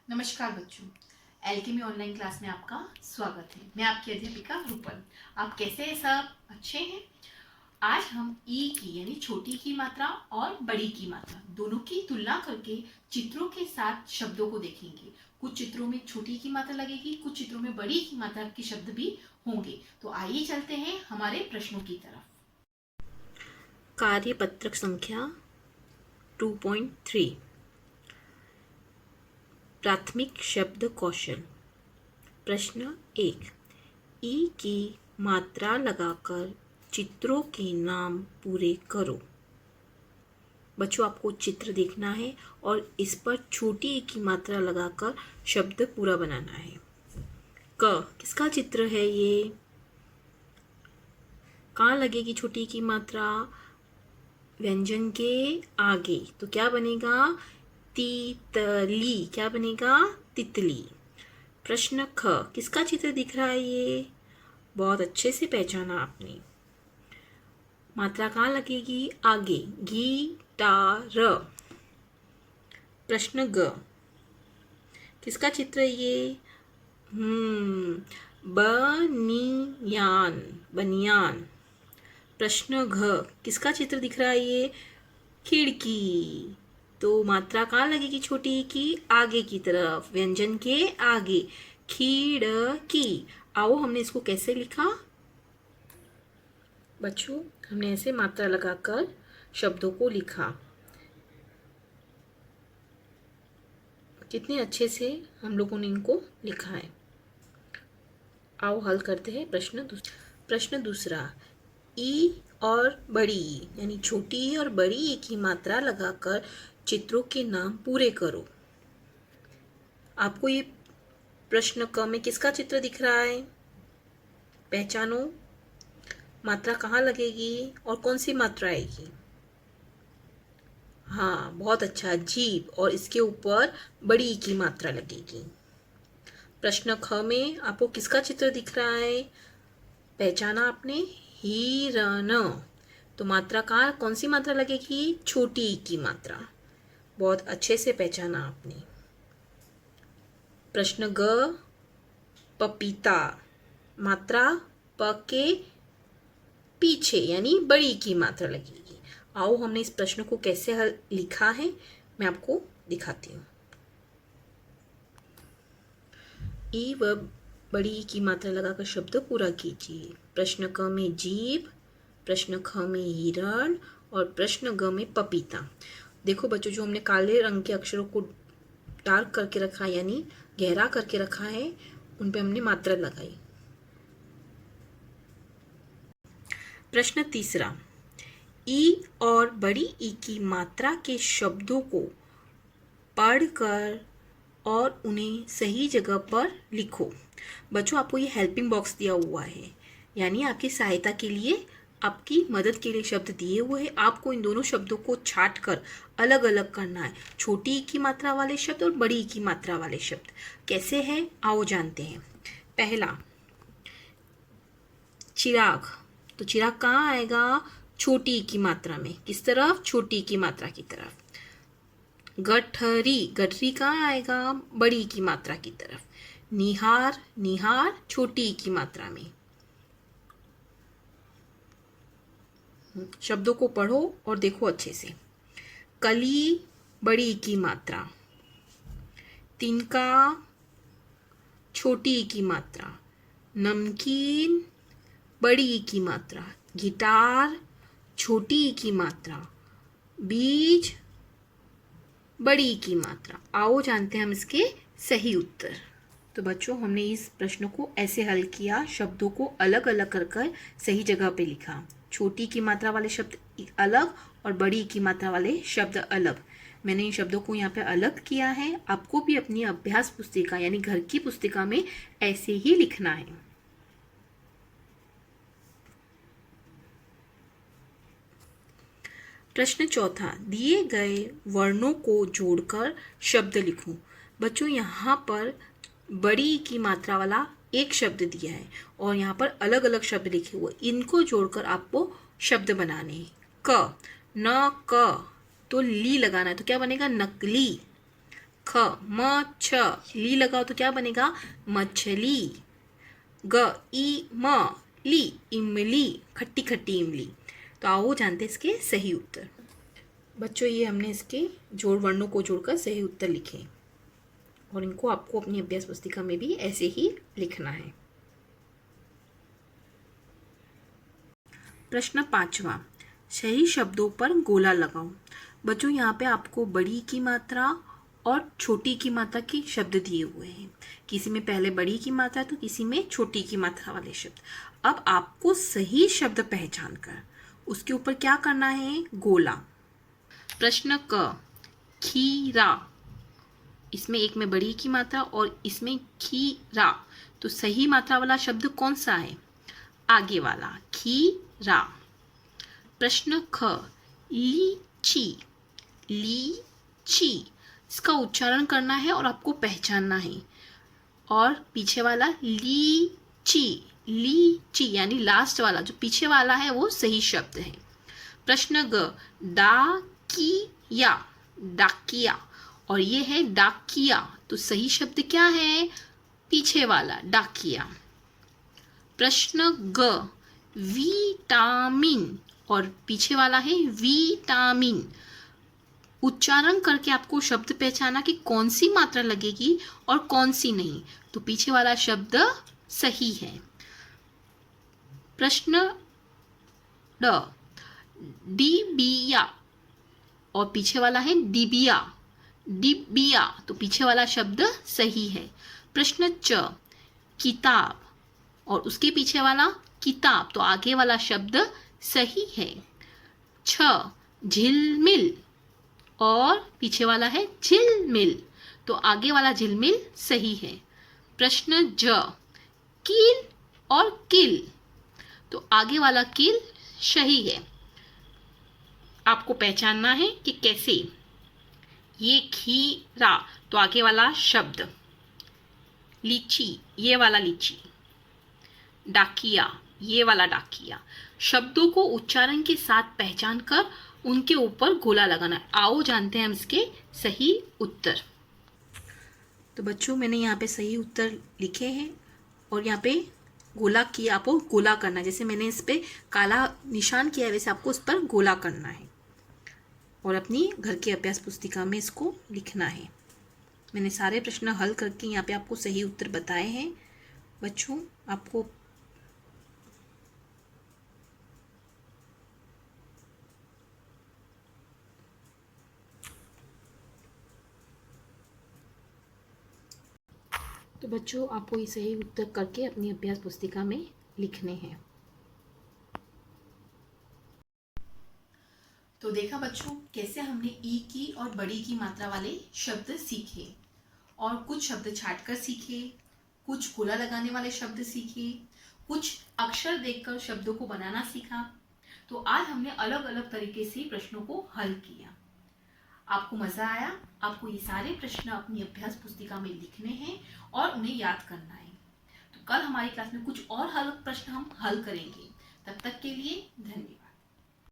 नमस्कार बच्चों, alchemy online class में आपका स्वागत है। मैं आपकी अध्यापिका रूपल। आप कैसे हैं सब? अच्छे हैं? आज हम ई की यानी छोटी की मात्रा और बड़ी की मात्रा दोनों की तुलना करके चित्रों के साथ शब्दों को देखेंगे। कुछ चित्रों में छोटी की मात्रा लगेगी, कुछ चित्रों में बड़ी की मात्रा के शब्द भी होंगे। तो आइए चलते हैं हमारे प्रश्नों की तरफ। कार्यपत्रक संख्या 2.3 प्राथमिक शब्द कौशल। प्रश्न 1। ई की मात्रा लगाकर चित्रों के नाम पूरे करो। बच्चों, आपको चित्र देखना है और इस पर छोटी ई की मात्रा लगाकर शब्द पूरा बनाना है। क किसका चित्र है ये? कहाँ लगेगी छोटी की मात्रा? व्यंजन के आगे। तो क्या बनेगा? तितली। क्या बनेगा? तितली। प्रश्न ख किसका चित्र दिख रहा है ये? बहुत अच्छे से पहचाना आपने। मात्रा कहाँ लगेगी? आगे। गिटार। प्रश्न ग किसका चित्र है ये? बनियान। बनियान। प्रश्न घ किसका चित्र दिख रहा है ये? खिड़की। तो मात्रा कहाँ लगेगी छोटी की? आगे की तरफ, व्यंजन के आगे। खिड़की। आओ हमने इसको कैसे लिखा? बच्चों, हमने ऐसे मात्रा लगाकर शब्दों को लिखा। कितने अच्छे से हम लोगों ने इनको लिखा है। आओ हल करते हैं प्रश्न दूसरा। ई और बड़ी ई यानी छोटी ई और बड़ी ई की मात्रा लगाकर चित्रों के नाम पूरे करो। आपको ये प्रश्न क में किसका चित्र दिख रहा है? पहचानो। मात्रा कहाँ लगेगी और कौन सी मात्रा आएगी? हाँ, बहुत अच्छा, जीभ, और इसके ऊपर बड़ी ई की मात्रा लगेगी। प्रश्न ख में आपको किसका चित्र दिख रहा है? पहचाना आपने? हिरण। तो मात्रा कहाँ, कौन सी मात्रा लगेगी? छोटी ई की मात्रा। बहुत अच्छे से पहचाना आपने। प्रश्न ग पपीता। मात्रा प के पीछे यानी बड़ी की मात्रा लगेगी। आओ हमने इस प्रश्न को कैसे हल लिखा है मैं आपको दिखाती हूँ। ई व बड़ी ई की मात्रा लगाकर शब्द पूरा कीजिए। प्रश्न क में जीभ, प्रश्न ख में हिरण और प्रश्न ग में पपीता। देखो बच्चों, जो हमने काले रंग के अक्षरों को डार्क करके रखा यानी गहरा करके रखा है, उन पे हमने मात्रा लगाई। प्रश्न तीसरा। ई और बड़ी ई की मात्रा के शब्दों को पढ़कर और उन्हें सही जगह पर लिखो। बच्चों, आपको ये हेल्पिंग बॉक्स दिया हुआ है, यानी आपकी सहायता के लिए, आपकी मदद के लिए शब्द दिए हुए हैं। आपको इन दोनों शब्दों को छाट कर अलग अलग करना है। छोटी ई की मात्रा वाले शब्द और बड़ी ई की मात्रा वाले शब्द कैसे हैं, आओ जानते हैं। पहला, चिराग। तो चिराग कहाँ आएगा? छोटी ई की मात्रा में। किस तरफ? छोटी ई की मात्रा की तरफ। गठरी। गठरी कहाँ आएगा? बड़ी की मात्रा की तरफ। निहार। निहार छोटी की मात्रा में। शब्दों को पढ़ो और देखो अच्छे से। कली बड़ी की मात्रा। तिनका छोटी की मात्रा। नमकीन बड़ी की मात्रा। गिटार छोटी की मात्रा। बीज बड़ी की मात्रा। आओ जानते हैं हम इसके सही उत्तर। तो बच्चों, हमने इस प्रश्न को ऐसे हल किया, शब्दों को अलग अलग कर सही जगह पे लिखा। छोटी की मात्रा वाले शब्द अलग और बड़ी की मात्रा वाले शब्द अलग। मैंने इन शब्दों को यहाँ पे अलग किया है। आपको भी अपनी अभ्यास पुस्तिका यानी घर की पुस्तिका में ऐसे ही लिखना है। प्रश्न चौथा। दिए गए वर्णों को जोड़कर शब्द लिखो। बच्चों, यहाँ पर बड़ी की मात्रा वाला एक शब्द दिया है और यहाँ पर अलग अलग शब्द लिखे हुए, इनको जोड़कर आपको शब्द बनाने हैं। क, न क, तो ली लगाना है, तो क्या बनेगा? नकली। ख म छ ली लगाओ तो क्या बनेगा मछली। ग ई म ली इमली, खट्टी खट्टी इमली। तो आओ जानते हैं इसके सही उत्तर। बच्चों ये हमने इसके जोड़ वर्णों को जोड़कर सही उत्तर लिखे और इनको आपको अपनी अभ्यास पुस्तिका में भी ऐसे ही लिखना है। प्रश्न 5वां, सही शब्दों पर गोला लगाओ। बच्चों यहाँ पे आपको बड़ी की मात्रा और छोटी की मात्रा के शब्द दिए हुए हैं। किसी में पहले बड़ी की मात्रा तो किसी में छोटी की मात्रा वाले शब्द। अब आपको सही शब्द पहचान कर उसके ऊपर क्या करना है, गोला। प्रश्न क, खीरा। इसमें एक में बड़ी की मात्रा और इसमें खीरा, तो सही मात्रा वाला शब्द कौन सा है, आगे वाला खीरा। प्रश्न ख, लीची। लीची, इसका उच्चारण करना है और आपको पहचानना है। और पीछे वाला लीची, लीची यानी लास्ट वाला जो पीछे वाला है वो सही शब्द है। प्रश्न ग, डाकिया। डाकिया, और ये है डाकिया, तो सही शब्द क्या है, पीछे वाला डाकिया। प्रश्न ग, विटामिन, और पीछे वाला है विटामिन। उच्चारण करके आपको शब्द पहचाना कि कौन सी मात्रा लगेगी और कौन सी नहीं, तो पीछे वाला शब्द सही है। प्रश्न ड, डिबिया, और पीछे वाला है डिबिया। डिबिया, तो पीछे वाला शब्द सही है। प्रश्न च, किताब, और उसके पीछे वाला किताब, तो आगे वाला शब्द सही है। छ, झिलमिल, और पीछे वाला है झिलमिल, तो आगे वाला झिलमिल सही है। प्रश्न ज, कील और किल, तो आगे वाला किल सही है। आपको पहचानना है कि कैसे, ये खीरा, तो आगे वाला शब्द। लीची, ये वाला लीची। डाकिया, ये वाला डाकिया। शब्दों को उच्चारण के साथ पहचान कर उनके ऊपर गोला लगाना। आओ जानते हैं हम इसके सही उत्तर। तो बच्चों मैंने यहाँ पे सही उत्तर लिखे हैं और यहाँ पे गोला किया, आपको गोला करना है। जैसे मैंने इस पे काला निशान किया है वैसे आपको उस पर गोला करना है और अपनी घर की अभ्यास पुस्तिका में इसको लिखना है। मैंने सारे प्रश्न हल करके यहाँ पे आपको सही उत्तर बताए हैं। बच्चों आपको ये सही उत्तर करके अपनी अभ्यास पुस्तिका में लिखने हैं। तो देखा बच्चों कैसे हमने ई की और बड़ी की मात्रा वाले शब्द सीखे और कुछ शब्द छांटकर सीखे, कुछ गोला लगाने वाले शब्द सीखे, कुछ अक्षर देखकर शब्दों को बनाना सीखा। तो आज हमने अलग अलग तरीके से प्रश्नों को हल किया। आपको मजा आया? आपको ये सारे प्रश्न अपनी अभ्यास पुस्तिका में लिखने हैं और उन्हें याद करना है। तो कल हमारी क्लास में कुछ और हल प्रश्न हम हल करेंगे। तब तक के लिए धन्यवाद।